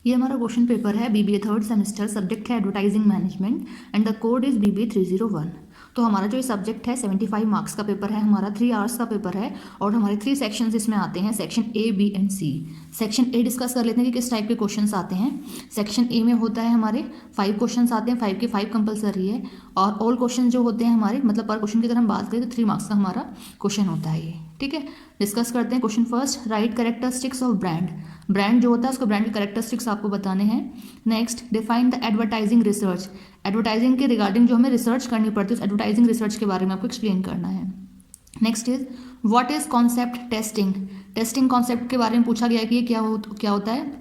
ये हमारा question paper है बीबीए थर्ड सेमेस्टर, सब्जेक्ट है advertising management and the code is BBA 301। तो हमारा जो ये सब्जेक्ट है 75 मार्क्स का पेपर है, हमारा 3 आवर्स का पेपर है और हमारे 3 सेक्शंस इसमें आते हैं, section A B and C. Section A discuss कर लेते हैं कि किस टाइप के क्वेश्चंस आते हैं। सेक्शन ए में होता है हमारे 5 क्वेश्चंस आते हैं, 5 के 5 कंपलसरी है और ऑल क्वेश्चन जो होते हैं हमारे मतलब पर क्वेश्चन की अगर हम बात करें तो 3 मार्क्स का हमारा क्वेश्चन होता है ये। ठीक है, डिस्कस करते हैं। Question first, right characteristics of brand. Brand जो होता है उसको ब्रांड के कैरेक्टरिस्टिक्स आपको बताने हैं। Next, define the advertising research. Advertising के रिगार्डिंग जो हमें रिसर्च करनी पड़ती है उस एडवर्टाइजिंग रिसर्च के बारे में आपको एक्सप्लेन करना है। Next is what is concept testing. Testing concept के बारे में पूछा गया कि ये क्या होता है।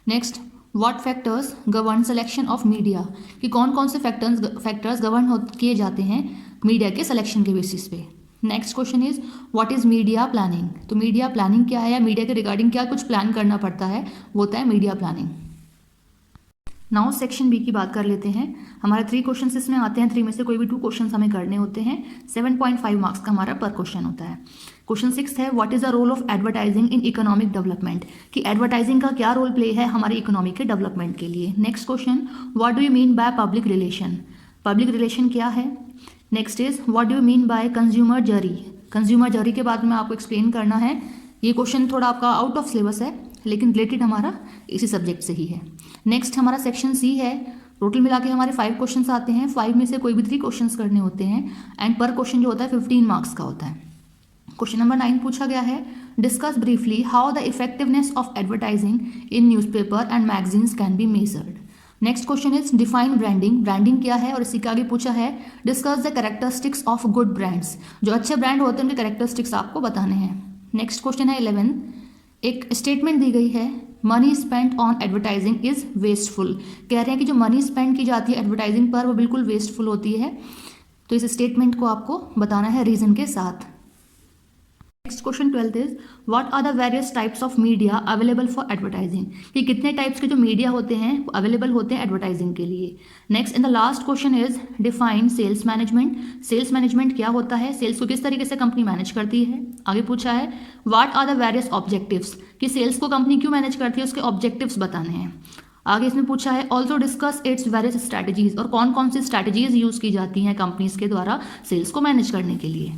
Next, what factors govern selection of media, कि कौन कौन से फैक्टर्स गवर्न किए जाते हैं मीडिया के सिलेक्शन के बेसिस पे। Next question is what is media planning. तो मीडिया प्लानिंग क्या है या मीडिया के रिगार्डिंग क्या कुछ प्लान करना पड़ता है, वो होता है media planning. Now section B की बात कर लेते हैं। हमारे 3 क्वेश्चन इसमें आते हैं, 3 में से कोई भी 2 क्वेश्चन हमें करने होते हैं। 7.5 मार्क्स का हमारा पर क्वेश्चन होता है। क्वेश्चन 6 है what is the role of advertising in economic development, कि एडवर्टाइजिंग का क्या रोल प्ले है हमारी इकोनॉमी के डेवलपमेंट के लिए। Next question, what do you mean by public relation, public relation क्या है। Next is what do you mean by consumer jury. Consumer jury के बाद में आपको एक्सप्लेन करना है। ये क्वेश्चन थोड़ा आपका आउट ऑफ सिलेबस है लेकिन रिलेटेड हमारा इसी सब्जेक्ट से ही है। नेक्स्ट हमारा सेक्शन सी है। टोटल मिला के हमारे 5 क्वेश्चंस आते हैं, 5 में से कोई भी 3 क्वेश्चंस करने होते हैं एंड पर क्वेश्चन जो होता है 15 मार्क्स का होता है। क्वेश्चन नंबर 9 पूछा गया है, discuss briefly how the effectiveness of advertising in newspaper and magazines can be measured. Next question is define branding. Branding क्या है और इसी के आगे पूछा है discuss the characteristics of good brands, जो अच्छे ब्रांड होते हैं उनके कैरेक्टरिस्टिक्स आपको बताने हैं। नेक्स्ट क्वेश्चन है 11, एक स्टेटमेंट दी गई है money spent on advertising is wasteful. कह रहे हैं कि जो मनी स्पेंड की जाती है एडवर्टाइजिंग पर वो बिल्कुल वेस्टफुल होती है, तो इस स्टेटमेंट को आपको बताना है रीजन के साथ। Next question 12 is what are the various types of media available for advertising, कि कितने टाइप्स के जो मीडिया होते हैं वो अवेलेबल होते हैं एडवर्टाइजिंग के लिए। Next in the last question is define sales management. Sales management क्या होता है, सेल्स को किस तरीके से कंपनी मैनेज करती है। आगे पूछा है what are the various objectives, कि सेल्स को कंपनी क्यों मैनेज करती है उसके ऑब्जेक्टिव्स बताने हैं। आगे इसमें पूछा है also discuss its various strategies, और कौन कौन सी स्ट्रैटेजीज यूज की जाती हैं कंपनीज के द्वारा सेल्स को मैनेज करने के लिए।